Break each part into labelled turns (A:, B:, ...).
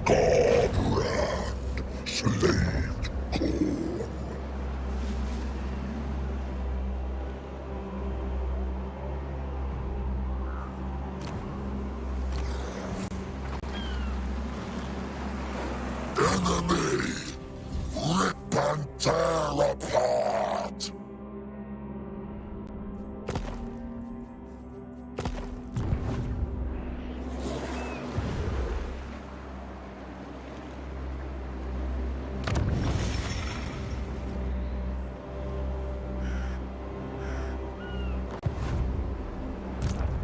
A: Scarbrand, slave corn. Enemy, rip and tear apart.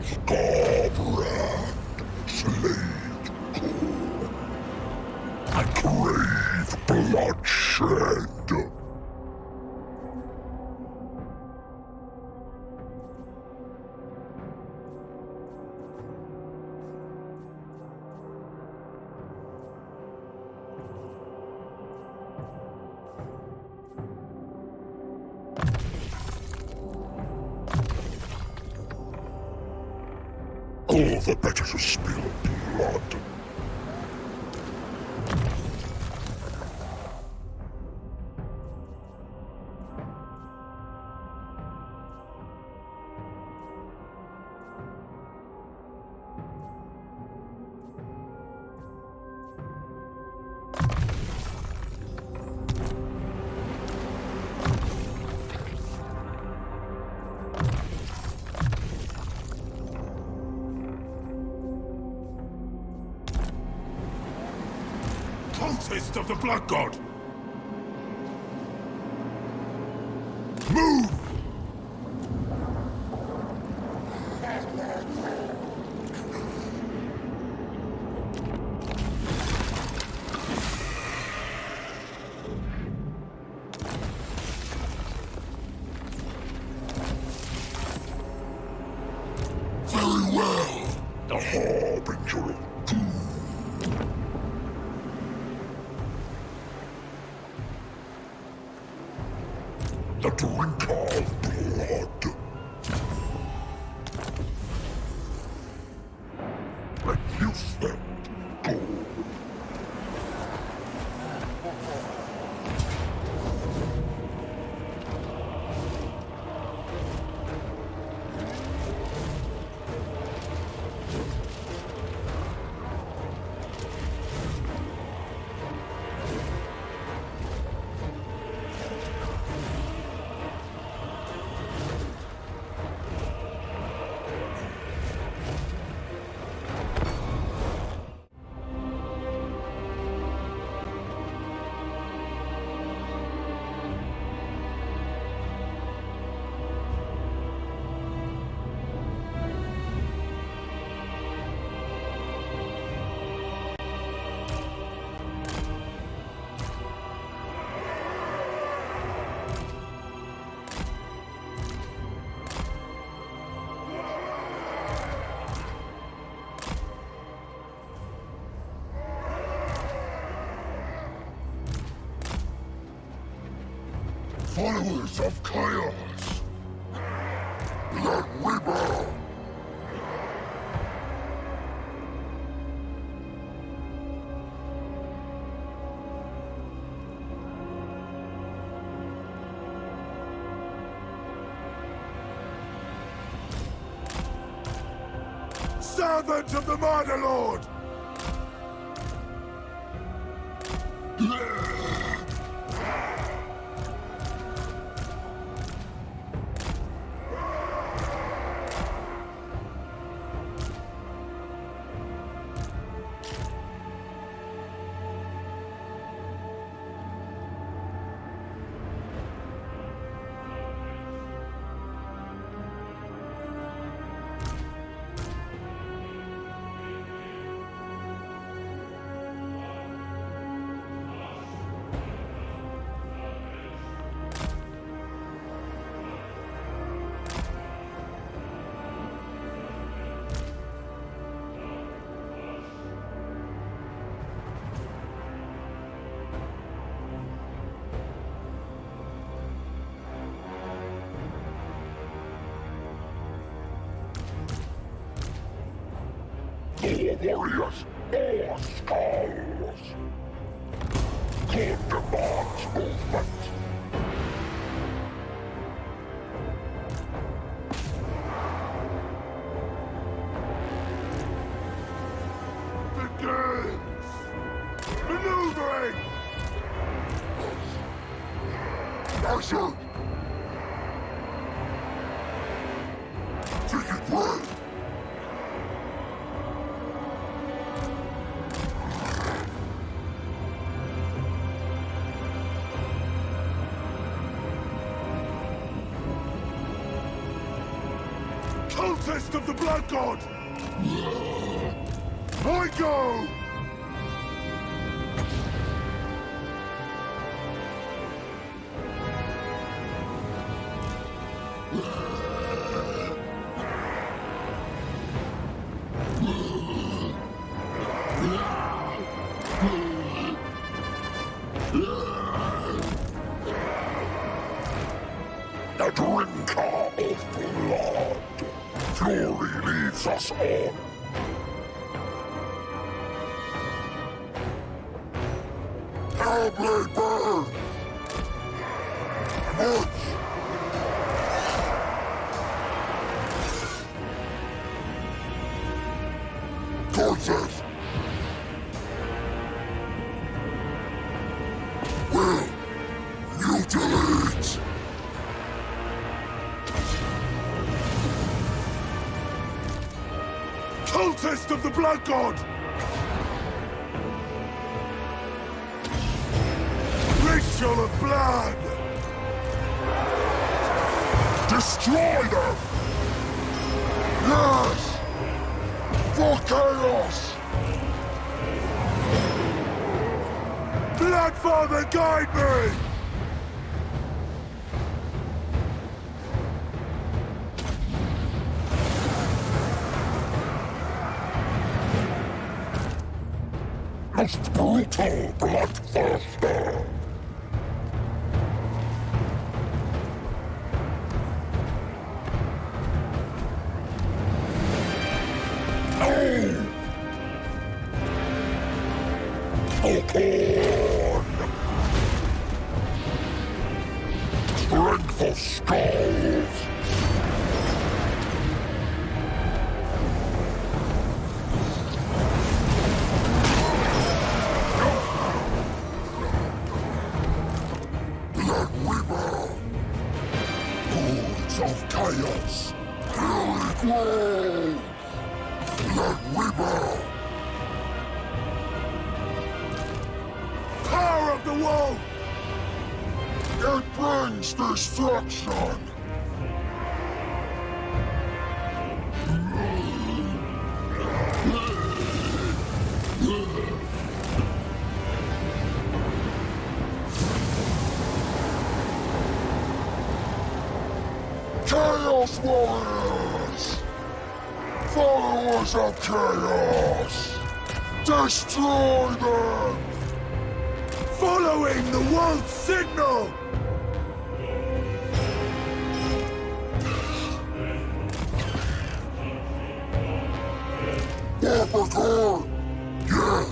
A: Scarbrand, slave corn. I crave bloodshed. All the better to spill blood.
B: Cultist of the Blood God!
A: Move! Very well. The harbinger of doom. The drinker of blood. Reduce them to gold. Followers of chaos, let rebel.
B: Servant of the Murder Lord!
A: More warriors, more skull! chaos. Corn demands movement.
B: Begins! Maneuvering!
A: Measured! Take it right!
B: Cultist of the Blood God! I go!
A: The drinker of blood. Fury leads us on. Hellblade burn! March! Corpses! Will mutilate!
B: Cultist of the Blood God! Ritual of blood!
A: Destroy them! Yes! For chaos!
B: Bloodfather, guide me!
A: Most brutal bloodthirster! No! Open! Strength of skulls! Of chaos, fury grows. Blood Weaver,
B: Power of the Wolf!
A: it brings destruction. Chaos Warriors! Followers of Chaos! Destroy them!
B: Following the Wolf's signal!
A: Warpacore! Yes!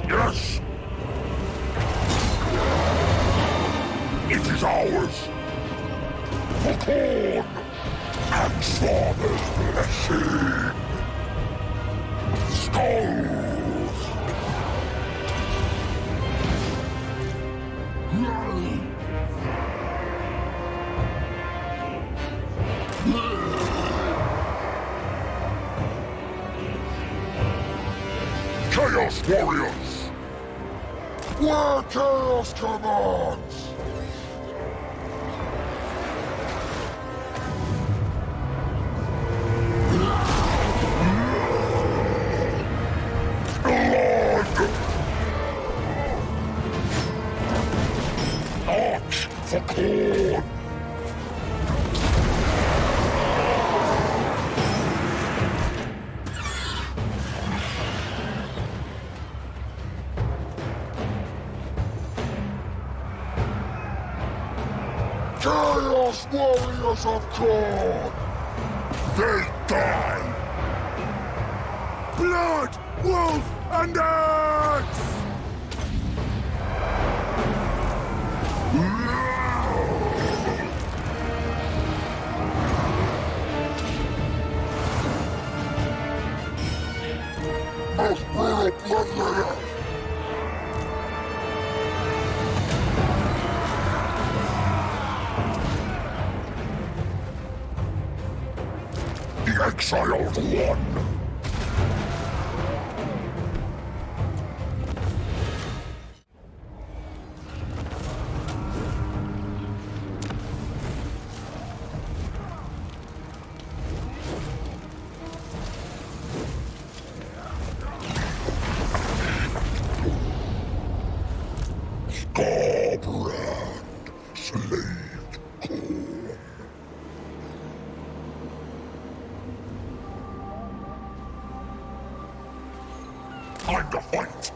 A: Yes! It is ours! For corn and Father's blessing! Skulls! Chaos Warriors! Where Chaos commands! Blood! Arch for corn! Chaos Warriors of Corn! They die!
B: Blood, wolf, and axe!
A: Most brutal bloodletter! The exiled one! Scarbrand, slave corn. Time to fight!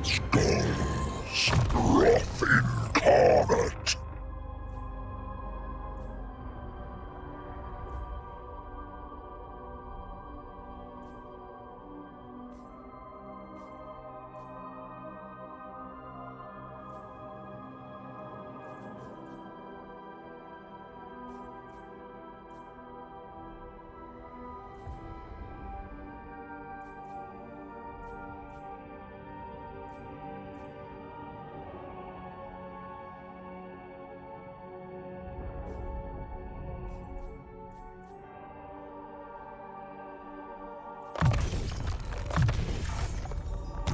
A: Skulls, wrath incarnate.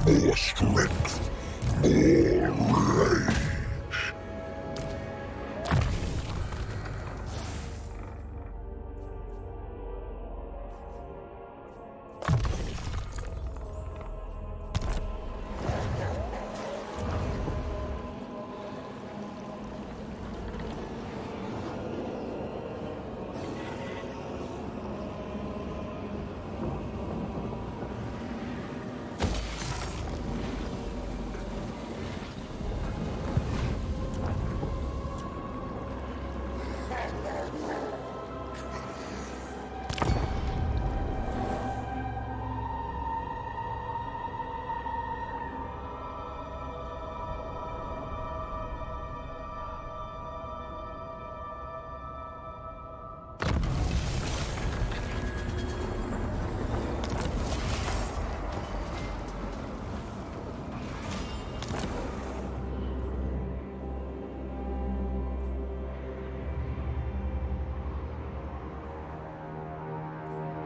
A: More strength, more rage.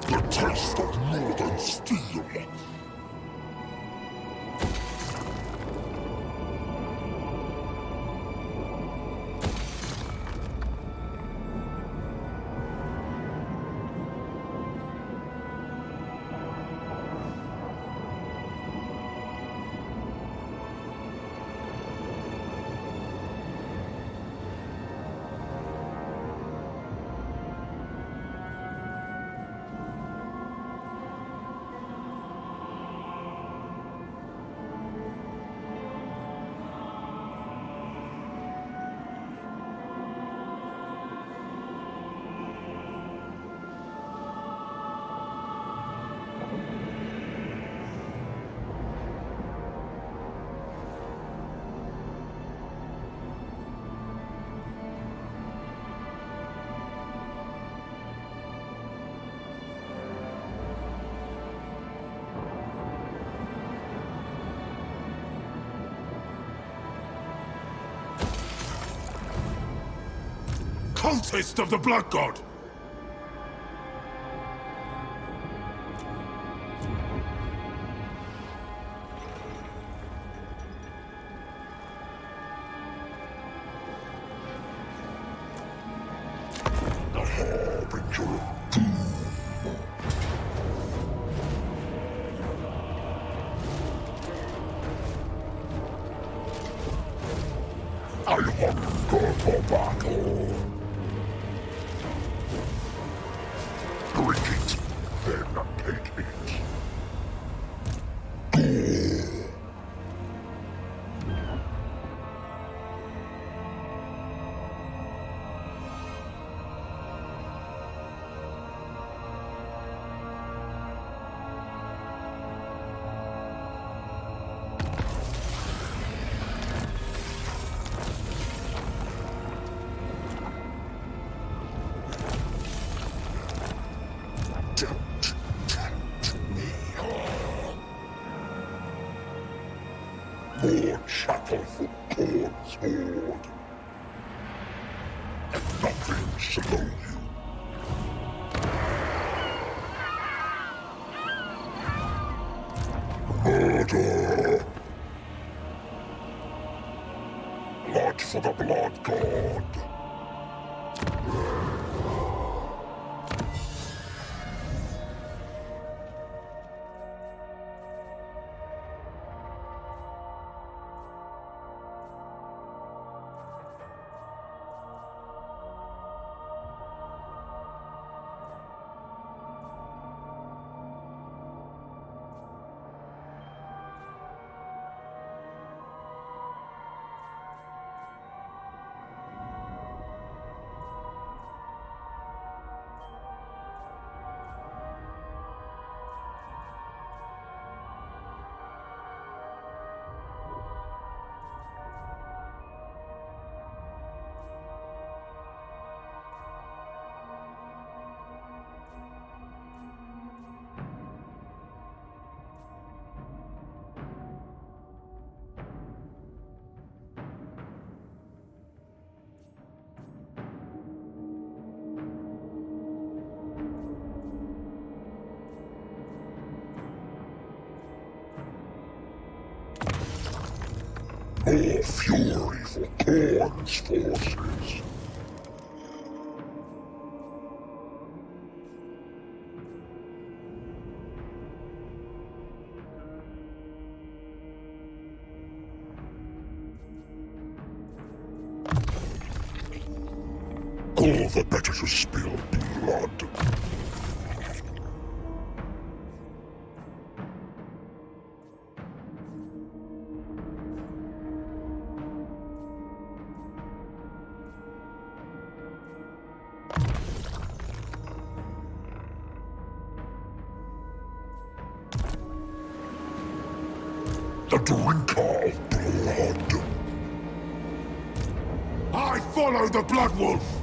A: The taste of northern steel.
B: Cultist of the Blood God!
A: The harbinger of doom. I hunger for battle. Drink it, then take it. Gore. Don't tempt me. More chattel for Khorne's horde. Nothing slow you. Murder! Blood for the Blood God. More fury for Khorne's forces. All the better to spill blood. The drinker of blood.
B: I follow the Blood Wolf!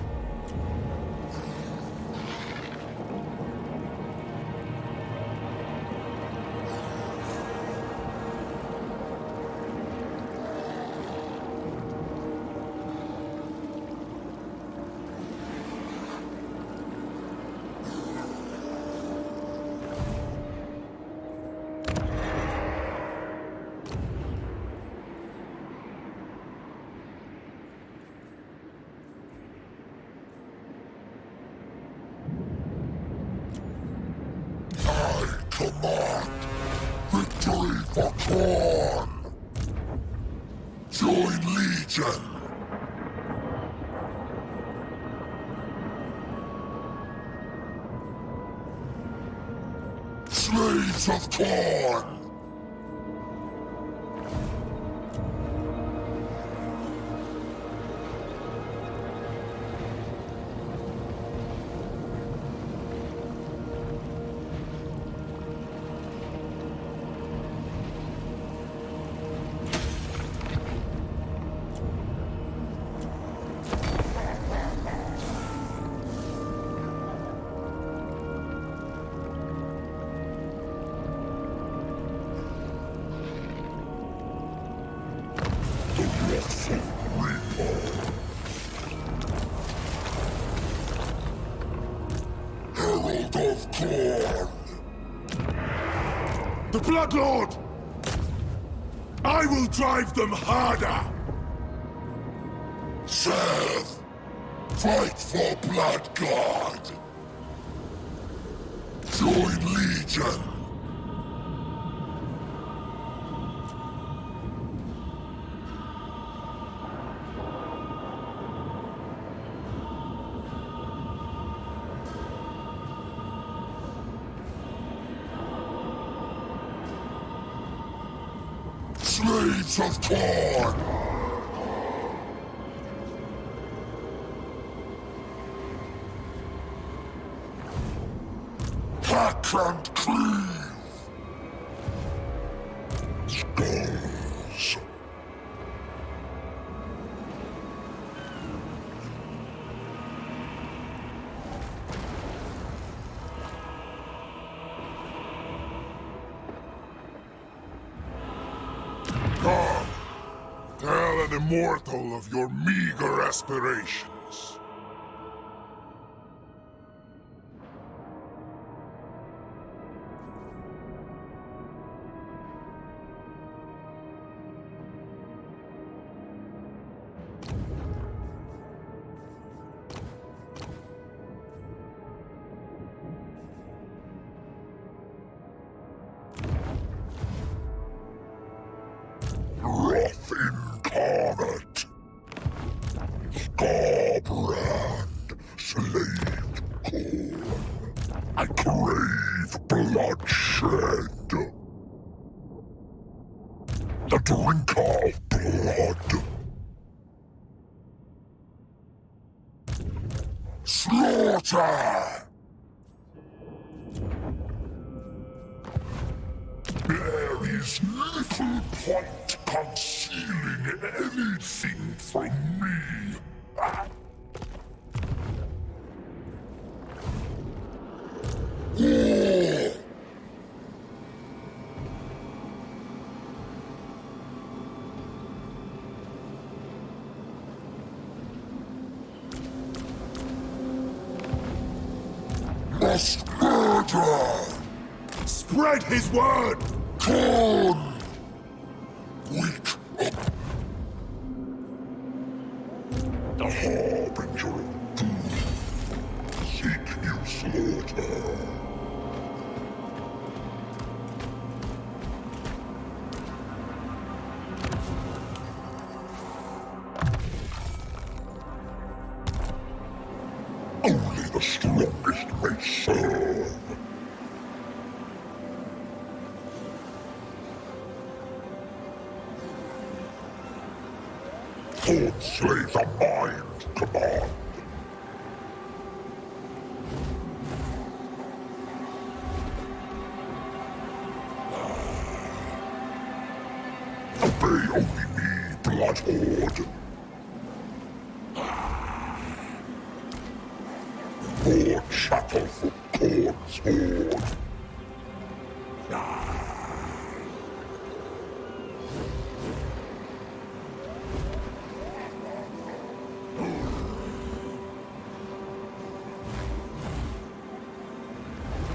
A: Command! Victory for Khorne! Join Legion! Slaves of Khorne! Herald of Khorne!
B: The Blood Lord! I will drive them harder!
A: Seth! Fight for Blood God! Join Legion! Slaves of Khorne! Hack and cleave! Skulls!
B: immortal of your meager aspirations. Wrath incarnate. Scarbrand, slaved corn. I crave bloodshed. The drinker of blood. Slaughter! There is little point concealing anything from me. War! Must murder! Spread his word! Corn! Weak! The harbinger of doom. Seek you slaughter. Only the strongest may serve. Thought slay the mind command. Obey only me, Blood Horde. More chattel for Khorne's horde.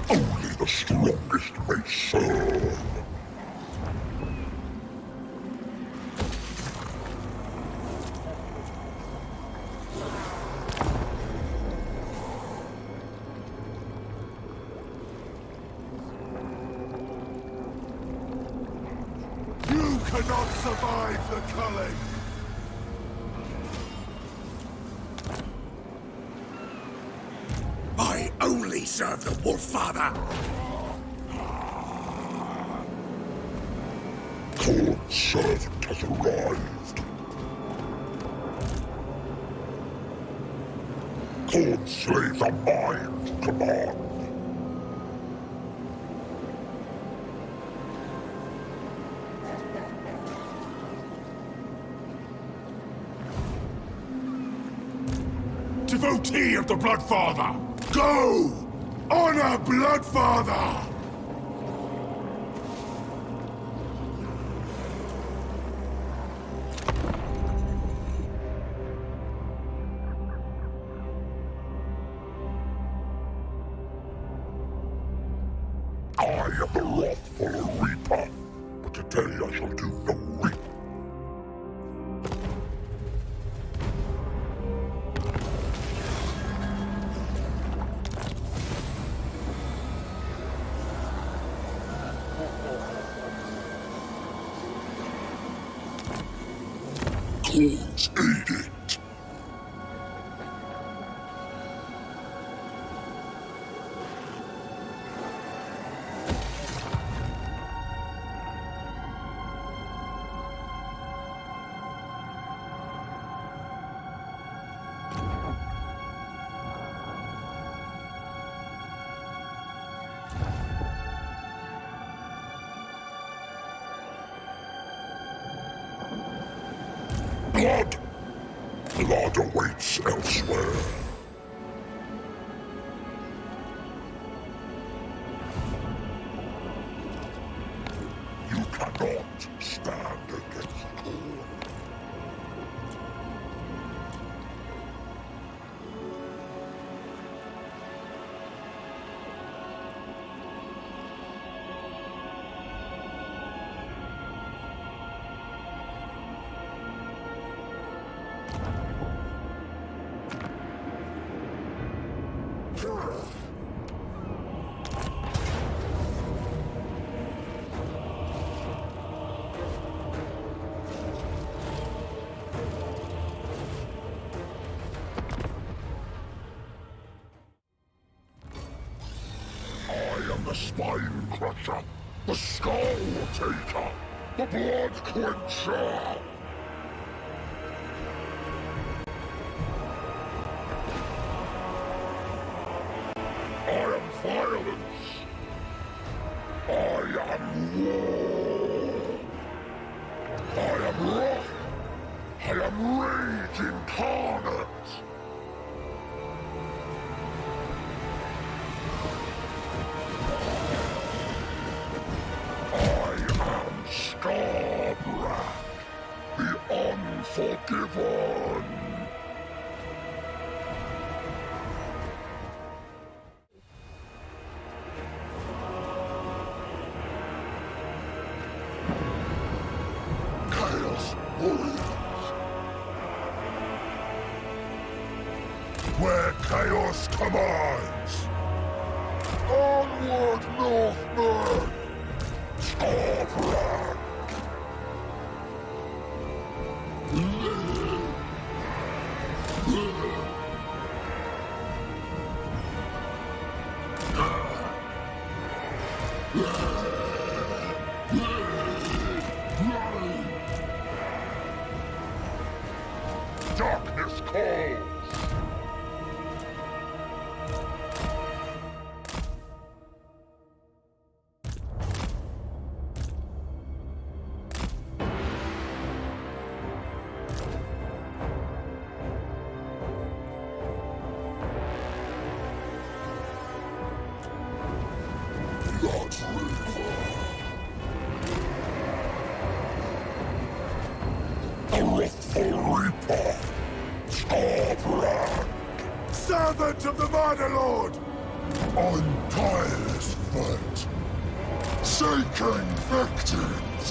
B: Only the strongest may serve. You cannot survive the culling! I only serve the Wolffather! Khorne's servant has arrived. Khorne slay the mind command. Devotee of the Bloodfather! Go! Honor Bloodfather! I am the wrathful Reaper, but today I shall do no reaping. Khorne's edict. Blood! Blood awaits elsewhere. You cannot stand against Khorne. I am the Spine Crusher, the Skull Taker, the Blood Quencher! I am violence! I am war! I am wrath! I am rage incarnate! Scarbrak, the Unforgiven! Chaos Warriors! Where chaos commands! Onward, Northmen! Scarbrak! Darkness calls! Blood Reaper! A wrathful Reaper! Scarbrak! Servant of the Murder Lord! On tireless fight! Seeking victims!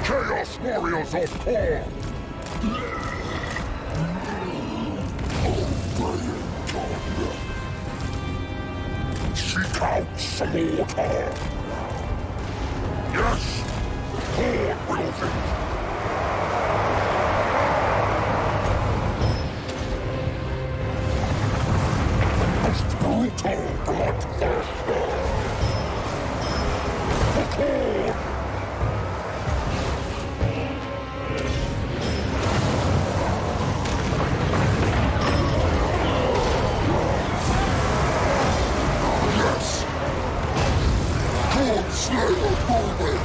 B: Chaos Warriors of Khorne! Obeying God! Seek out slaughter! Yes! Khorne will be! Brutal bloodthirster! For Khorne! Yes! Khorne Slayer moving!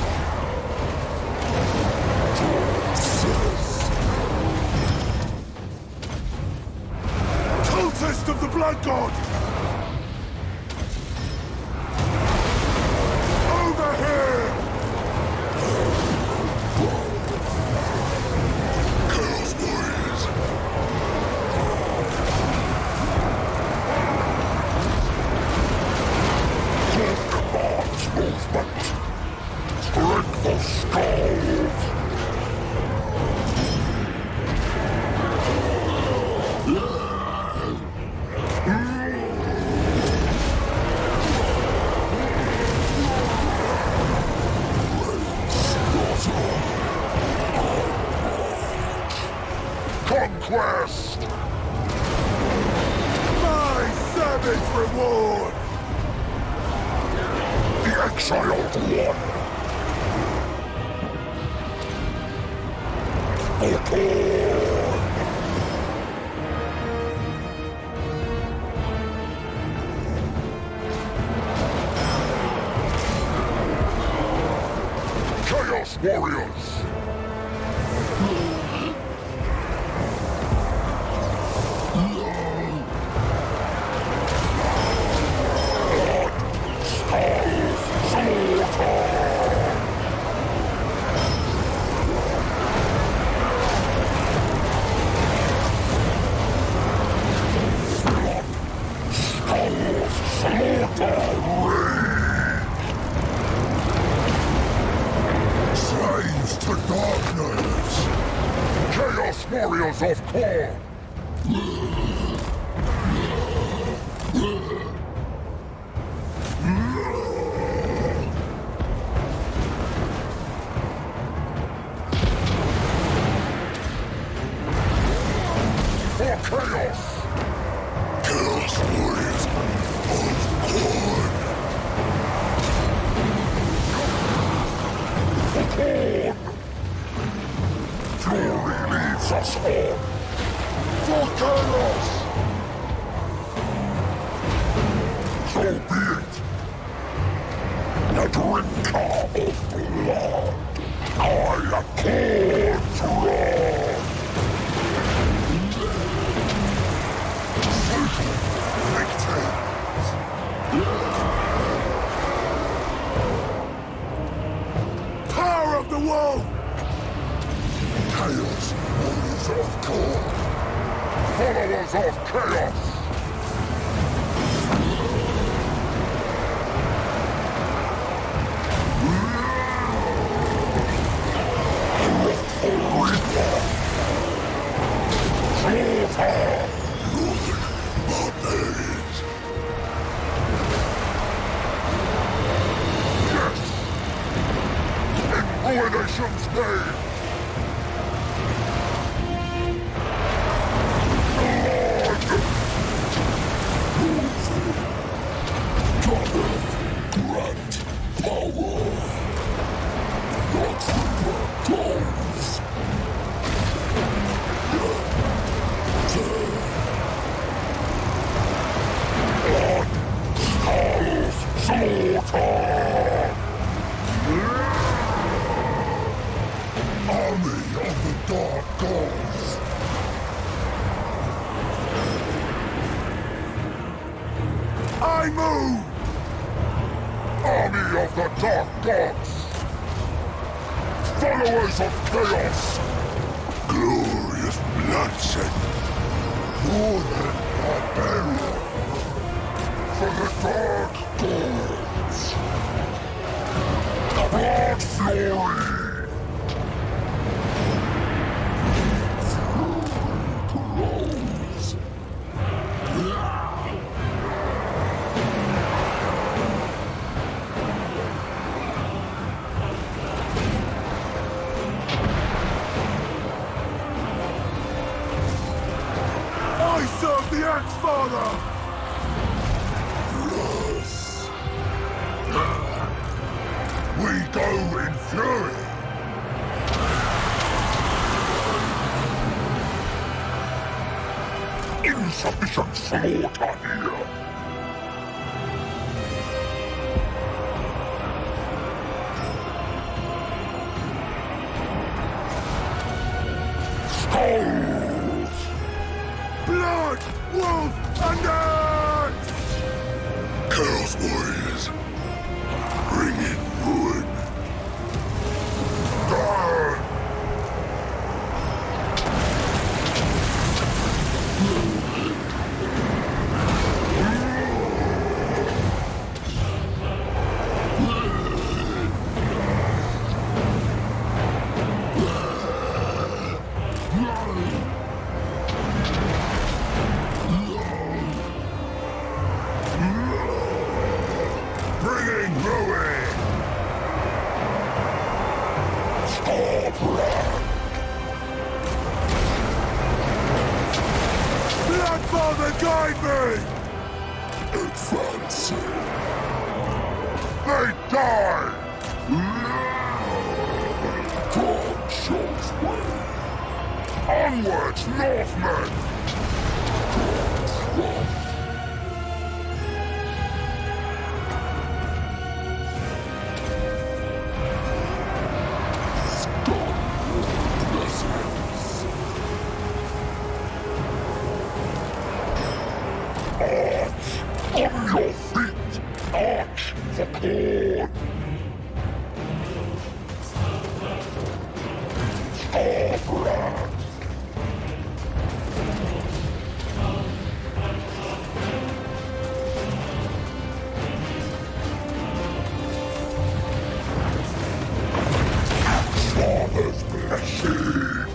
B: Cultist of the Blood God! Conquest! My savage reward! The exiled one! Chaos Warriors! Slaves to darkness! Chaos Warriors of Khorne! for chaos!
A: Chaos Warriors of Korn!
B: For Korn! Fury leads us on! For chaos! So be it! The drinker of blood! I am Korn's wrath!
A: Power of the world!
B: Chaos Warriors of Korn! Followers of chaos! Slaughter!
A: Barbarians!
B: Yes! In Ruination's name!
A: Grant power! Not goals!
B: Slaughter!
A: Army of the Dark Gods! I move!
B: Army of the Dark Gods! Followers of chaos!
A: Glorious bloodshed! More than barbarian!
B: For the Dark Gods! Blood Fury!
A: Grows! I serve the Axe-Father! Yes.
B: We go in fury! Insufficient slaughter here! Skulls!
A: Blood, wolf, and axe! Chaos Warriors, bring in ruin.
B: Burn! Bringing ruin! Scorpion!
A: Bloodfather, guide me! Advancing.
B: They die!
A: God shows way.
B: Onwards, Northmen! On your feet! Arch for Korn! Starbrand! Father's blessing!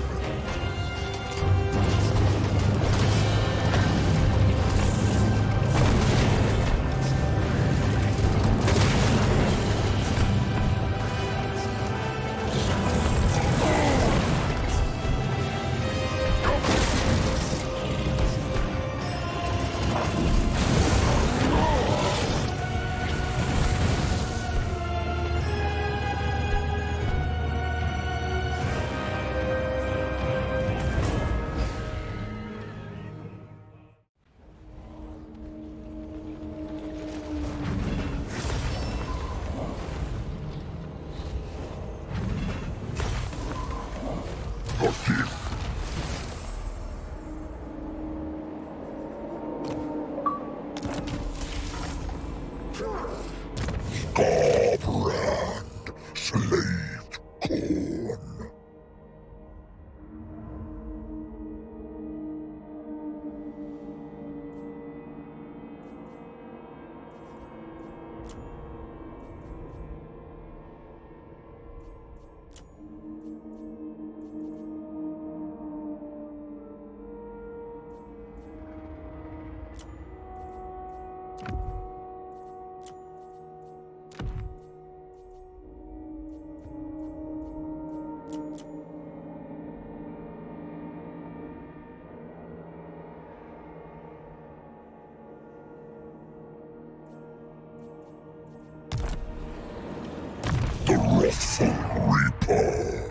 A: Wrathful Reaper.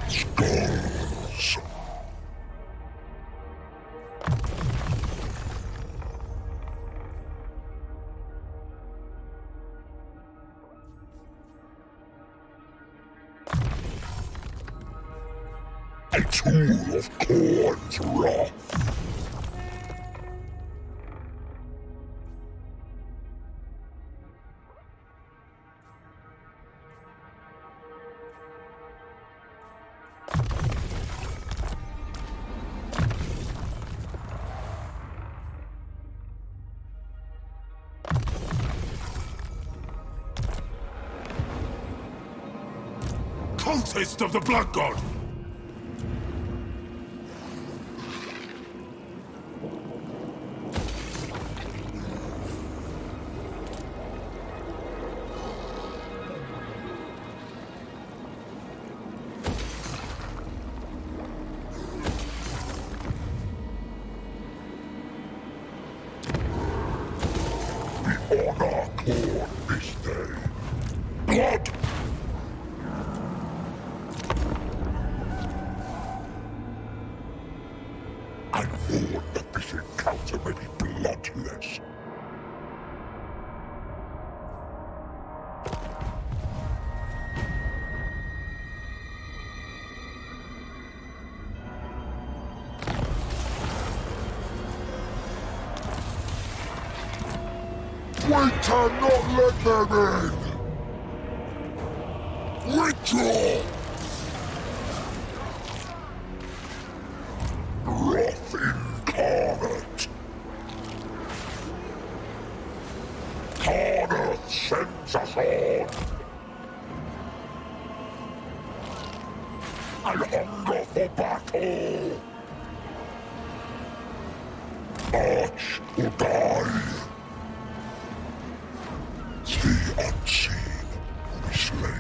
A: Skulls. A tool of Khorne's wrath.
C: Cultist of the Blood God!
A: Honor Khorne this day. Blood! I warn that this encounter may be bloodless. We cannot let them in! Withdraw! Wrath incarnate! Karnath sends us on! I hunger for battle! March or die! The unseen will be slain.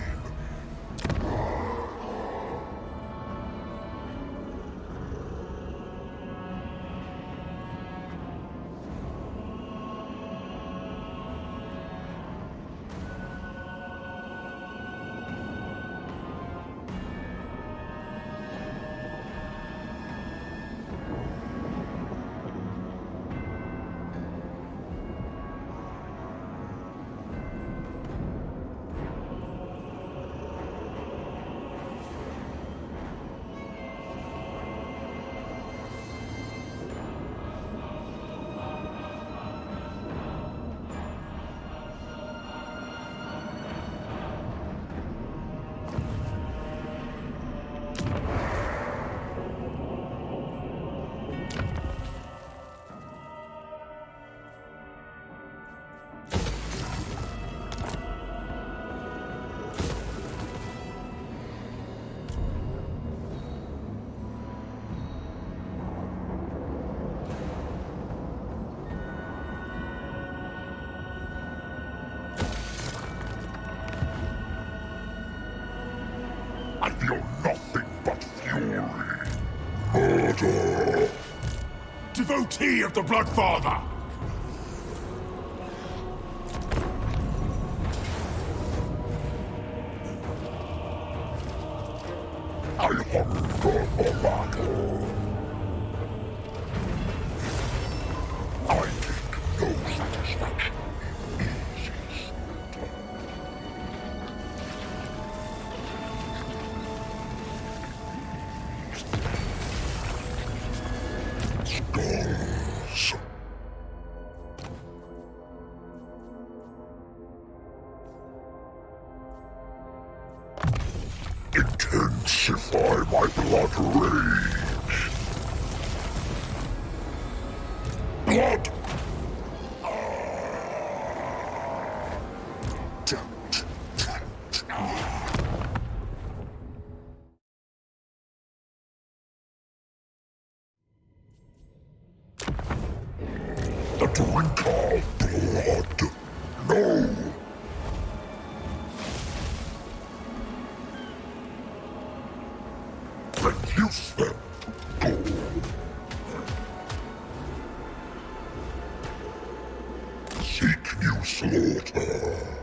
A: I feel nothing but fury. Murder.
C: Devotee of the Blood Father!
A: I hunger for battle. I take no satisfaction in easy slaughter.
B: Intensify my blood rage.
C: Blood!
B: The drinker of blood. No! Reduce them to gold. Seek new slaughter.